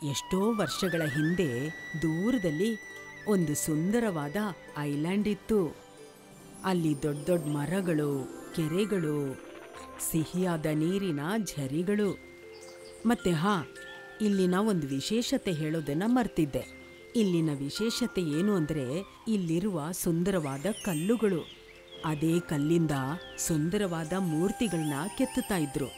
ಎಷ್ಟೋ ವರ್ಷಗಳ ಹಿಂದೆ ದೂರದಲ್ಲಿ ಒಂದು ಸುಂದರವಾದ ಐಲ್ಯಾಂಡ್ ಇತ್ತು. ಅಲ್ಲಿ ದೊಡ್ಡ ದೊಡ್ಡ ಮರಗಳು, ಕೆರೆಗಳು, ಸಿಹಿಯಾದ ನೀರಿನ ಝರಿಗಳು. ಮತ್ತೆ ಇಲ್ಲಿನ ಒಂದು ವಿಶೇಷತೆ ಹೇಳೋದನ್ನ ಮರ್ತಿದ್ದೆ. ಇಲ್ಲಿನ ವಿಶೇಷತೆ ಏನು ಅಂದರೆ ಇಲ್ಲಿರುವ ಸುಂದರವಾದ ಕಲ್ಲುಗಳು. ಅದೇ ಕಲ್ಲಿಂದ ಸುಂದರವಾದ ಮೂರ್ತಿಗಳನ್ನ ಕೆತ್ತುತ್ತಾ ಇದ್ರು.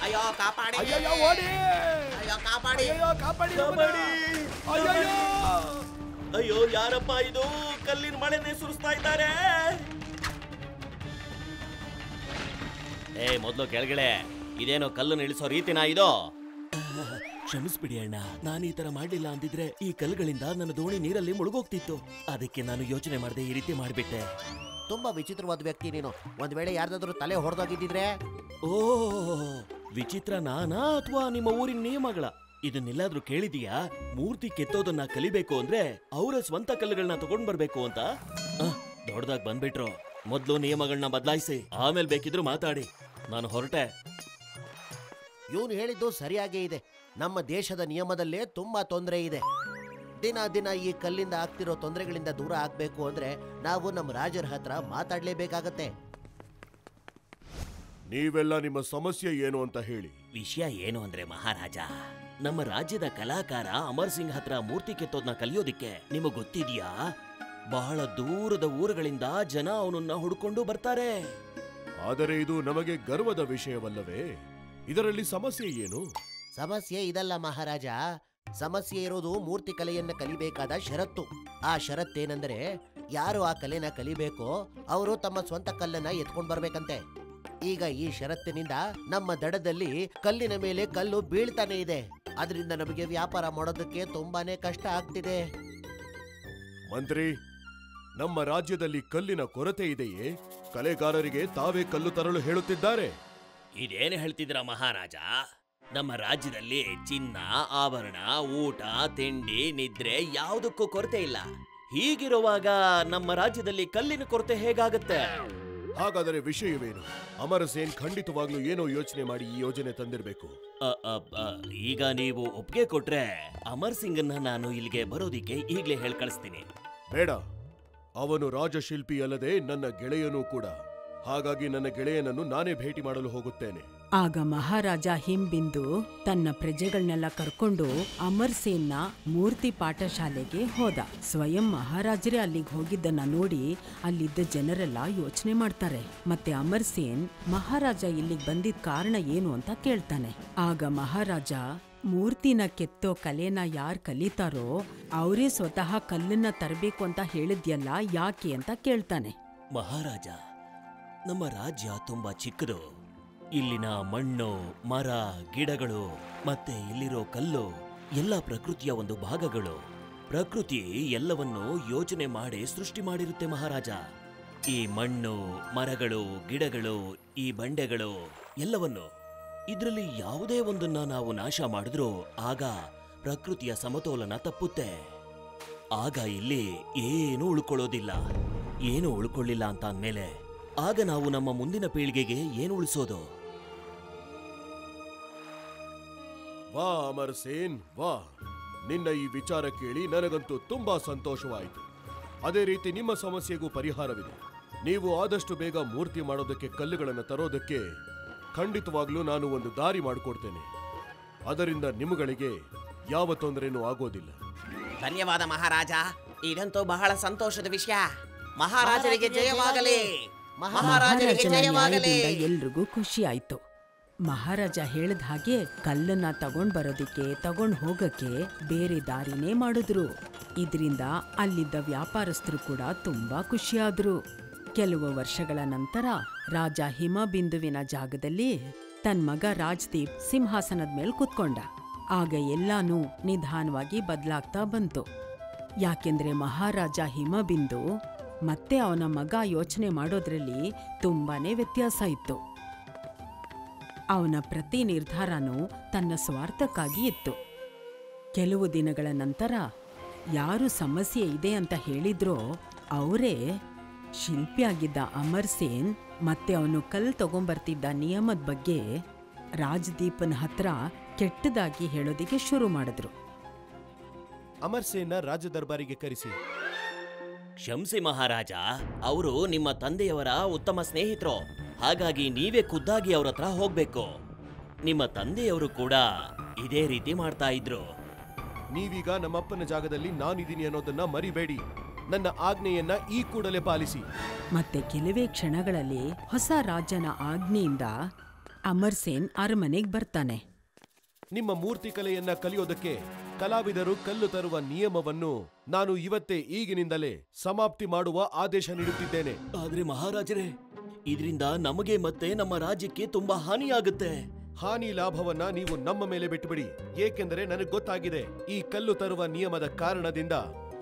ಅಯ್ಯೋ ಕಾಪಾಡಿ, ಅಯ್ಯೋ ಓಡಿ, ಅಯ್ಯೋ ಕಾಪಾಡಿ, ಅಯ್ಯೋ ಕಾಪಾಡಿ, ಅಯ್ಯೋ ಅಯ್ಯೋ ಯಾರಪ್ಪ ಇದು? ಕಲ್ಲಿನ ಮಳೆನೇ ಸುರಿಸ್ತಾ ಇದ್ದಾರೆ. ಮೊದಲು ಕೆಳಗಡೆ ಇದೇನೋ ಕಲ್ಲನ್ನು ಇಳಿಸೋ ರೀತಿನಾ ಇದು? ಕ್ಷಮಿಸ್ಬಿಡಿ ಅಣ್ಣ, ನಾನು ಈ ತರ ಮಾಡ್ಲಿಲ್ಲ ಅಂದಿದ್ರೆ ಈ ಕಲ್ಲುಗಳಿಂದ ನನ್ನ ದೋಣಿ ನೀರಲ್ಲಿ ಮುಳುಗೋಗ್ತಿತ್ತು. ಅದಕ್ಕೆ ನಾನು ಯೋಚನೆ ಮಾಡದೆ ಈ ರೀತಿ ಮಾಡಿಬಿಟ್ಟೆ. ತುಂಬಾ ವಿಚಿತ್ರವಾದ ವ್ಯಕ್ತಿ ನೀನು. ಒಂದ್ ವೇಳೆ ಯಾರ್ದಾದ್ರೂ ತಲೆ ಹೊಡೆದೋಗಿದ್ದಿದ್ರೆ? ಓ, ವಿಚಿತ್ರ ನಾನಾ ಅಥವಾ ನಿಮ್ಮ ಊರಿನ ನಿಯಮಗಳ? ಇದನ್ನೆಲ್ಲಾದ್ರೂ ಕೇಳಿದೀಯಾ? ಮೂರ್ತಿ ಕೆತ್ತೋದನ್ನ ಕಲಿಬೇಕು ಅಂದ್ರೆ ಅವರ ಸ್ವಂತ ಕಲ್ಲುಗಳನ್ನ ತಗೊಂಡ್ ಬರ್ಬೇಕು ಅಂತ. ದೊಡ್ಡದಾಗ್ ಬಂದ್ಬಿಟ್ರು. ಮೊದ್ಲು ನಿಯಮಗಳನ್ನ ಬದಲಾಯಿಸಿ ಆಮೇಲೆ ಬೇಕಿದ್ರು ಮಾತಾಡಿ. ನಾನು ಹೊರಟೆ. ಇವನು ಹೇಳಿದ್ದು ಸರಿಯಾಗೇ ಇದೆ. ನಮ್ಮ ದೇಶದ ನಿಯಮದಲ್ಲೇ ತುಂಬಾ ತೊಂದರೆ ಇದೆ. ದಿನ ದಿನ ಈ ಕಲ್ಲಿಂದ ಆಗ್ತಿರೋ ತೊಂದರೆಗಳಿಂದ ದೂರ ಆಗ್ಬೇಕು ಅಂದ್ರೆ ನಾವು ನಮ್ಮ ರಾಜರ ಹತ್ರ ಮಾತಾಡ್ಲೇಬೇಕಾಗತ್ತೆ. ನೀವೆಲ್ಲ ನಿಮ್ಮ ಸಮಸ್ಯೆ ಏನು ಅಂತ ಹೇಳಿ. ವಿಷಯ ಏನು ಅಂದ್ರೆ ಮಹಾರಾಜ, ನಮ್ಮ ರಾಜ್ಯದ ಕಲಾಕಾರ ಅಮರ್ ಸಿಂಗ್ ಹತ್ರ ಮೂರ್ತಿ ಕೆತ್ತೋದನ್ನ ಕಲಿಯೋದಿಕ್ಕೆ ನಿಮಗ್ ಗೊತ್ತಿದ್ಯಾ? ಬಹಳ ದೂರದ ಊರುಗಳಿಂದ ಜನ ಅವನನ್ನ ಹುಡುಕೊಂಡು ಬರ್ತಾರೆ. ಆದರೆ ಇದು ನಮಗೆ ಗರ್ವದ ವಿಷಯವಲ್ಲವೇ? ಇದರಲ್ಲಿ ಸಮಸ್ಯೆ ಏನು? ಸಮಸ್ಯೆ ಇದಲ್ಲ ಮಹಾರಾಜ. ಸಮಸ್ಯೆ ಇರೋದು ಮೂರ್ತಿ ಕಲೆಯನ್ನ ಕಲಿಬೇಕಾದ ಷರತ್ತು. ಆ ಷರತ್ತೇನೆಂದರೆ ಯಾರು ಆ ಕಲೆನ ಕಲಿಬೇಕೋ ಅವರು ತಮ್ಮ ಸ್ವಂತ ಕಲ್ಲನ್ನ ಎತ್ಕೊಂಡ್ ಬರ್ಬೇಕಂತೆ. ಈಗ ಈ ಷರತ್ತಿನಿಂದ ನಮ್ಮ ದಡದಲ್ಲಿ ಕಲ್ಲಿನ ಮೇಲೆ ಕಲ್ಲು ಬೀಳ್ತಾನೆ ಇದೆ. ಅದರಿಂದ ನಮಗೆ ವ್ಯಾಪಾರ ಮಾಡೋದಕ್ಕೆ ತುಂಬಾನೇ ಕಷ್ಟ ಆಗ್ತಿದೆ. ಮಂತ್ರಿ, ನಮ್ಮ ರಾಜ್ಯದಲ್ಲಿ ಕಲ್ಲಿನ ಕೊರತೆ ಇದೆಯೇ? ಕಲೆಗಾರರಿಗೆ ತಾವೇ ಕಲ್ಲು ತರಲು ಹೇಳುತ್ತಿದ್ದಾರೆ. ಇದೇನು ಹೇಳ್ತಿದ್ರ ಮಹಾರಾಜ? ನಮ್ಮ ರಾಜ್ಯದಲ್ಲಿ ಚಿನ್ನ, ಆಭರಣ, ಊಟ, ತಿಂಡಿ, ನಿದ್ರೆ ಯಾವುದಕ್ಕೂ ಕೊರತೆ ಇಲ್ಲ. ಹೀಗಿರುವಾಗ ನಮ್ಮ ರಾಜ್ಯದಲ್ಲಿ ಕಲ್ಲಿನ ಕೊರತೆ ಹೇಗಾಗತ್ತೆ? ಹಾಗಾದರೆ ವಿಷಯವೇನು? ಅಮರಸೇನ್ ಖಂಡಿತವಾಗ್ಲೂ ಏನೋ ಯೋಚನೆ ಮಾಡಿ ಈ ಯೋಜನೆ ತಂದಿರಬೇಕು. ಈಗ ನೀವು ಒಪ್ಪಿಗೆ ಕೊಟ್ರೆ ಅಮರ್ ಸಿಂಗನ್ನ ನಾನು ಇಲ್ಲಿಗೆ ಬರೋದಿಕ್ಕೆ ಈಗ್ಲೇ ಹೇಳಿ ಕಳಿಸ್ತೀನಿ. ಬೇಡ, ಅವನು ರಾಜಶಿಲ್ಪಿ ಅಲ್ಲದೆ ನನ್ನ ಗೆಳೆಯನೂ ಕೂಡ. ಹಾಗಾಗಿ ನನ್ನ ಗೆಳೆಯನನ್ನು ನಾನೇ ಭೇಟಿ ಮಾಡಲು ಹೋಗುತ್ತೇನೆ. ಆಗ ಮಹಾರಾಜ ಹಿಂಬಿಂದು ತನ್ನ ಪ್ರಜೆಗಳನ್ನೆಲ್ಲ ಕರ್ಕೊಂಡು ಅಮರ್ ಸೇನ್ನ ಮೂರ್ತಿ ಪಾಠಶಾಲೆಗೆ ಹೋದ. ಸ್ವಯಂ ಮಹಾರಾಜರೇ ಅಲ್ಲಿಗೆ ಹೋಗಿದ್ದನ್ನ ನೋಡಿ ಅಲ್ಲಿದ್ದ ಜನರೆಲ್ಲ ಯೋಚನೆ ಮಾಡ್ತಾರೆ. ಮತ್ತೆ ಅಮರ್ ಸೇನ್ ಮಹಾರಾಜ ಇಲ್ಲಿಗೆ ಬಂದಿದ್ದ ಕಾರಣ ಏನು ಅಂತ ಕೇಳ್ತಾನೆ. ಆಗ ಮಹಾರಾಜ ಮೂರ್ತಿನ ಕೆತ್ತೋ ಕಲೆನ ಯಾರು ಕಲಿತಾರೋ ಅವರೇ ಸ್ವತಃ ಕಲ್ಲನ್ನ ತರಬೇಕು ಅಂತ ಹೇಳಿದ್ಯಲ್ಲ, ಯಾಕೆ ಅಂತ ಕೇಳ್ತಾನೆ. ಮಹಾರಾಜ, ನಮ್ಮ ರಾಜ್ಯ ತುಂಬಾ ಚಿಕ್ಕದು. ಇಲ್ಲಿನ ಮಣ್ಣು, ಮರ, ಗಿಡಗಳು ಮತ್ತೆ ಇಲ್ಲಿರೋ ಕಲ್ಲು ಎಲ್ಲ ಪ್ರಕೃತಿಯ ಒಂದು ಭಾಗಗಳು. ಪ್ರಕೃತಿ ಎಲ್ಲವನ್ನೂ ಯೋಚನೆ ಮಾಡಿ ಸೃಷ್ಟಿ ಮಾಡಿರುತ್ತೆ ಮಹಾರಾಜ. ಈ ಮಣ್ಣು, ಮರಗಳು, ಗಿಡಗಳು, ಈ ಬಂಡೆಗಳು ಎಲ್ಲವನ್ನು, ಇದರಲ್ಲಿ ಯಾವುದೇ ಒಂದನ್ನ ನಾವು ನಾಶ ಮಾಡಿದ್ರೂ ಆಗ ಪ್ರಕೃತಿಯ ಸಮತೋಲನ ತಪ್ಪುತ್ತೆ. ಆಗ ಇಲ್ಲಿ ಏನು ಉಳ್ಕೊಳ್ಳೋದಿಲ್ಲ. ಏನು ಉಳ್ಕೊಳ್ಳಿಲ್ಲ ಅಂತ ಅಂದ್ಮೇಲೆ ಆಗ ನಾವು ನಮ್ಮ ಮುಂದಿನ ಪೀಳಿಗೆಗೆ ಏನು ಉಳಿಸೋದು? ವಾ ಅಮರ್ ಸೇನ್, ವಾ! ನಿನ್ನ ಈ ವಿಚಾರ ಕೇಳಿ ನನಗಂತೂ ತುಂಬಾ ಸಂತೋಷವಾಯಿತು. ಅದೇ ರೀತಿ ನಿಮ್ಮ ಸಮಸ್ಯೆಗೂ ಪರಿಹಾರವಿದೆ. ನೀವು ಆದಷ್ಟು ಬೇಗ ಮೂರ್ತಿ ಮಾಡೋದಕ್ಕೆ ಕಲ್ಲುಗಳನ್ನು ತರೋದಕ್ಕೆ ಖಂಡಿತವಾಗ್ಲೂ ನಾನು ಒಂದು ದಾರಿ ಮಾಡಿಕೊಡ್ತೇನೆ. ಅದರಿಂದ ನಿಮ್ಮಗಳಿಗೆ ಯಾವ ತೊಂದರೆನೂ ಆಗೋದಿಲ್ಲ. ಧನ್ಯವಾದ ಮಹಾರಾಜ, ಇದಂತೂ ಬಹಳ ಸಂತೋಷದ ವಿಷಯ. ಮಹಾರಾಜರಿಗೆ ಜಯವಾಗಲಿ, ಮಹಾರಾಜರಿಗೆ ಜಯವಾಗಲಿ. ಎಲ್ರಿಗೂ ಖುಷಿ ಆಯ್ತು. ಮಹಾರಾಜ ಹೇಳಿದ ಹಾಗೆ ಕಲ್ಲನ್ನ ತಗೊಂಡ್ ಬರೋದಿಕ್ಕೆ ತಗೊಂಡ್ ಹೋಗಕ್ಕೆ ಬೇರೆ ದಾರಿನೇ ಮಾಡಿದ್ರು. ಇದರಿಂದ ಅಲ್ಲಿದ್ದ ವ್ಯಾಪಾರಸ್ಥರು ಕೂಡ ತುಂಬಾ ಖುಷಿಯಾದ್ರು. ಕೆಲವು ವರ್ಷಗಳ ನಂತರ ರಾಜ ಹಿಮಬಿಂದುವಿನ ಜಾಗದಲ್ಲಿ ತನ್ನ ಮಗ ರಾಜ್ದೀಪ್ ಸಿಂಹಾಸನದ ಮೇಲೆ ಕೂತ್ಕೊಂಡ. ಆಗ ಎಲ್ಲಾನು ನಿಧಾನವಾಗಿ ಬದಲಾಗ್ತಾ ಬಂತು. ಯಾಕೆಂದ್ರೆ ಮಹಾರಾಜ ಹಿಮಬಿಂದು ಮತ್ತೆ ಅವನ ಮಗ ಯೋಚನೆ ಮಾಡೋದ್ರಲ್ಲಿ ತುಂಬಾನೇ ವ್ಯತ್ಯಾಸ ಇತ್ತು. ಅವನ ಪ್ರತಿ ನಿರ್ಧಾರನೂ ತನ್ನ ಸ್ವಾರ್ಥಕ್ಕಾಗಿ ಇತ್ತು. ಕೆಲವು ದಿನಗಳ ನಂತರ ಯಾರು ಸಮಸ್ಯೆ ಇದೆ ಅಂತ ಹೇಳಿದ್ರೋ ಅವರೇ ಶಿಲ್ಪಿಯಾಗಿದ್ದ ಅಮರ್ ಸೇನ್ ಮತ್ತೆ ಅವನು ಕಲ್ಲು ತಗೊಂಬರ್ತಿದ್ದ ನಿಯಮದ ಬಗ್ಗೆ ರಾಜ್ದೀಪನ್ ಹತ್ರ ಕೆಟ್ಟದಾಗಿ ಹೇಳೋದಿಕ್ಕೆ ಶುರು ಮಾಡಿದ್ರು. ಅಮರ್ ಸೇನ್ನ ರಾಜ ದರ್ಬಾರಿಗೆ ಕರೆಸಿ. ಕ್ಷಮಿಸಿ ಮಹಾರಾಜ, ಅವರು ನಿಮ್ಮ ತಂದೆಯವರ ಉತ್ತಮ ಸ್ನೇಹಿತರು. ಹಾಗಾಗಿ ನೀವೇ ಖುದ್ದಾಗಿ ಅವ್ರ ಹತ್ರ ಹೋಗ್ಬೇಕು. ನಿಮ್ಮ ತಂದೆಯವರು ಕೂಡ ಇದೇ ರೀತಿ ಮಾಡ್ತಾ ಇದ್ರು. ನೀವೀಗ ನಮ್ಮಪ್ಪನ ಜಾಗದಲ್ಲಿ ನಾನಿದ್ದೀನಿ ಅನ್ನೋದನ್ನ ಮರಿಬೇಡಿ. ನನ್ನ ಆಜ್ಞೆಯನ್ನ ಈ ಕೂಡಲೇ ಪಾಲಿಸಿ. ಮತ್ತೆ ಕೆಲವೇ ಕ್ಷಣಗಳಲ್ಲಿ ಹೊಸ ರಾಜನ ಆಜ್ಞೆಯಿಂದ ಅಮರ್ ಸೇನ್ ಅರಮನೆಗೆ ಬರ್ತಾನೆ. ನಿಮ್ಮ ಮೂರ್ತಿ ಕಲೆಯನ್ನ ಕಲಿಯೋದಕ್ಕೆ ಕಲಾವಿದರು ಕಲ್ಲು ತರುವ ನಿಯಮವನ್ನು ನಾನು ಇವತ್ತೇ ಈಗಿನಿಂದಲೇ ಸಮಾಪ್ತಿ ಮಾಡುವ ಆದೇಶ ನೀಡುತ್ತಿದ್ದೇನೆ. ಆದ್ರೆ ಮಹಾರಾಜರೇ, ಇದರಿಂದ ನಮಗೆ ಮತ್ತೆ ನಮ್ಮ ರಾಜ್ಯಕ್ಕೆ ತುಂಬಾ ಹಾನಿಯಾಗುತ್ತೆ. ಹಾನಿ ಲಾಭವನ್ನ ನೀವು ನಮ್ಮ ಮೇಲೆ ಬಿಟ್ಟುಬಿಡಿ. ಏಕೆಂದರೆ ನನಗೆ ಗೊತ್ತಾಗಿದೆ, ಈ ಕಲ್ಲು ತರುವ ನಿಯಮದ ಕಾರಣದಿಂದ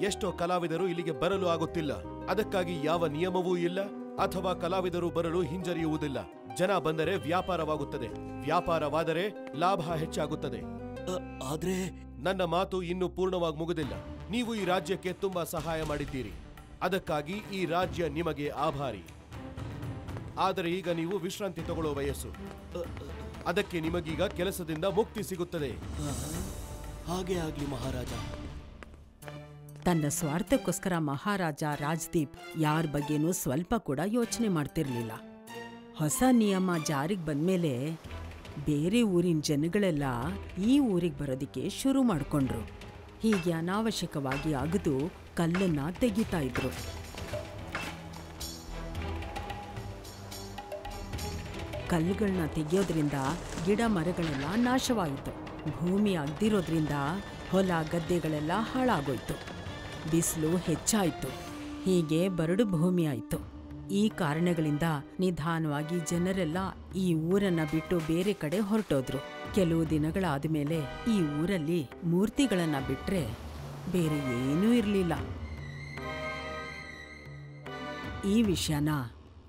ಎಷ್ಟೋ ಕಲಾವಿದರು ಇಲ್ಲಿಗೆ ಬರಲು ಆಗುತ್ತಿಲ್ಲ. ಅದಕ್ಕಾಗಿ ಯಾವ ನಿಯಮವೂ ಇಲ್ಲ ಅಥವಾ ಕಲಾವಿದರು ಬರಲು ಹಿಂಜರಿಯುವುದಿಲ್ಲ. ಜನ ಬಂದರೆ ವ್ಯಾಪಾರವಾಗುತ್ತದೆ, ವ್ಯಾಪಾರವಾದರೆ ಲಾಭ ಹೆಚ್ಚಾಗುತ್ತದೆ. ಆದ್ರೆ ನನ್ನ ಮಾತು ಇನ್ನೂ ಪೂರ್ಣವಾಗಿ ಮುಗಿದಿಲ್ಲ. ನೀವು ಈ ರಾಜ್ಯಕ್ಕೆ ತುಂಬಾ ಸಹಾಯ ಮಾಡಿದ್ದೀರಿ, ಅದಕ್ಕಾಗಿ ಈ ರಾಜ್ಯ ನಿಮಗೆ ಆಭಾರಿ. ಆದರೆ ಈಗ ನೀವು ವಿಶ್ರಾಂತಿ ತಗೊಳ್ಳೋ ವಯಸ್ಸು. ಅದಕ್ಕೆ ನಿಮಗೀಗ ಕೆಲಸದಿಂದ ಮುಕ್ತಿ ಸಿಗುತ್ತದೆ. ಹಾಗೆ ಆಗ್ಲಿ ಮಹಾರಾಜ. ತನ್ನ ಸ್ವಾರ್ಥಕ್ಕೋಸ್ಕರ ಮಹಾರಾಜ ರಾಜ್ದೀಪ್ ಯಾರ ಬಗ್ಗೆನೂ ಸ್ವಲ್ಪ ಕೂಡ ಯೋಚನೆ ಮಾಡ್ತಿರ್ಲಿಲ್ಲ. ಹೊಸ ನಿಯಮ ಜಾರಿಗೆ ಬಂದ್ಮೇಲೆ ಬೇರೆ ಊರಿನ ಜನಗಳೆಲ್ಲ ಈ ಊರಿಗೆ ಬರೋದಿಕ್ಕೆ ಶುರು ಮಾಡ್ಕೊಂಡ್ರು. ಹೀಗೆ ಅನಾವಶ್ಯಕವಾಗಿ ಅಗದು ಕಲ್ಲನ್ನ ತೆಗಿತಾ ಇದ್ರು. ಕಲ್ಲುಗಳನ್ನ ತೆಗೆಯೋದ್ರಿಂದ ಗಿಡ ಮರಗಳೆಲ್ಲ ನಾಶವಾಯಿತು. ಭೂಮಿ ಅಗ್ದಿರೋದ್ರಿಂದ ಹೊಲ ಗದ್ದೆಗಳೆಲ್ಲ ಹಾಳಾಗೋಯ್ತು. ಬಿಸಿಲು ಹೆಚ್ಚಾಯಿತು. ಹೀಗೆ ಬರಡು ಭೂಮಿ ಆಯಿತು. ಈ ಕಾರಣಗಳಿಂದ ನಿಧಾನವಾಗಿ ಜನರೆಲ್ಲ ಈ ಊರನ್ನ ಬಿಟ್ಟು ಬೇರೆ ಕಡೆ ಹೊರಟೋದ್ರು. ಕೆಲವು ದಿನಗಳಾದ ಮೇಲೆ ಈ ಊರಲ್ಲಿ ಮೂರ್ತಿಗಳನ್ನ ಬಿಟ್ರೆ ಬೇರೆ ಏನೂ ಇರಲಿಲ್ಲ. ಈ ವಿಷಯನ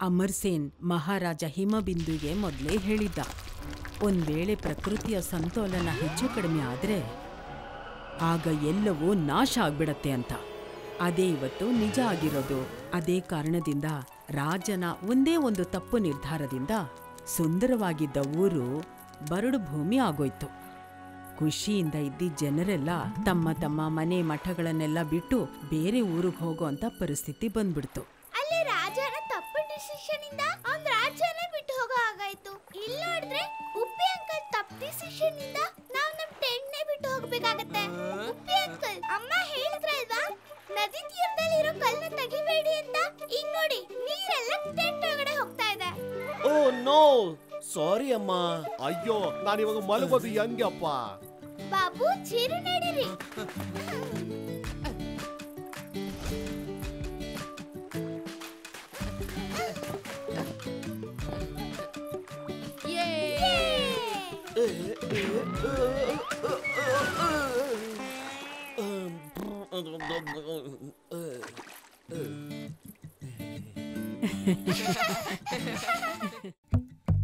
ಅಮರ್ ಸೇನ್ ಮಹಾರಾಜ ಹಿಮಬಿಂದುಗೆ ಮೊದಲೇ ಹೇಳಿದ್ದ. ಒಂದ್ ವೇಳೆ ಪ್ರಕೃತಿಯ ಸಂತೋಲನ ಹೆಚ್ಚು ಕಡಿಮೆ ಆದ್ರೆ ಆಗ ಎಲ್ಲವೂ ನಾಶ ಆಗ್ಬಿಡತ್ತೆ ಅಂತ. ಅದೇ ಇವತ್ತು ನಿಜ ಆಗಿರೋದು. ಅದೇ ಕಾರಣದಿಂದ ರಾಜನ ಒಂದೇ ಒಂದು ತಪ್ಪು ನಿರ್ಧಾರದಿಂದ ಸುಂದರವಾಗಿದ್ದ ಊರು ಬರಡು ಭೂಮಿ ಆಗೋಯ್ತು. ಖುಷಿಯಿಂದ ಇದ್ದಿದ್ದ ಜನರೆಲ್ಲ ತಮ್ಮ ತಮ್ಮ ಮನೆ ಮಠಗಳನ್ನೆಲ್ಲ ಬಿಟ್ಟು ಬೇರೆ ಊರಿಗೆ ಹೋಗೋ ಅಂತ ಪರಿಸ್ಥಿತಿ ಬಂದ್ಬಿಡ್ತು. ಅಲ್ಲಿ ರಾಜನ ತಪ್ಪು ಡಿಸಿಷನ್ ಇಂದ ಅವ್ನ್ ರಾಜ್ಯನೇ ಬಿಟ್ಟು ಹೋಗೋ ಆಗಾಯ್ತು. ಇಲ್ಲ ನೋಡಿದ್ರೆ ಉಪ್ಪಿ ಅಂಕಲ್ ತಪ್ಪು ಡಿಸಿಷನ್ ಇಂದ ನಾವ್ ನಮ್ ಟೆಂಟ್ನೇ ಬಿಟ್ಟು ಹೋಗ್ಬೇಕಾಗತ್ತೆ. ಉಪ್ಪಿ ಅಂಕಲ್ ಅಮ್ಮ ಹೇಳಿದ್ರಲ್ವಾ ನದಿ ತೀರದಲ್ಲಿ ಇರೋ ಕಲ್ಲನ್ನ ತೆಗಿಬೇಡಿ ಅಂತ. ಈಗ ನೋಡಿ ನೀರೆಲ್ಲ ಟೆಂಟ್ ಒಳಗಡೆ ಹೋಗ್ತಾ ಇದೆ. ಓ ನೋ, ಸಾರಿ ಅಮ್ಮ. ಅಯ್ಯೋ, ನಾನಿವಾಗ ಮಲಗೋದು ಹೆಂಗೆ ಅಪ್ಪ? ಬಾಬು ಚೀರು ನಡೀರಿ.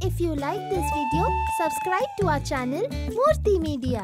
If you like this video, subscribe to our channel Murthy Media.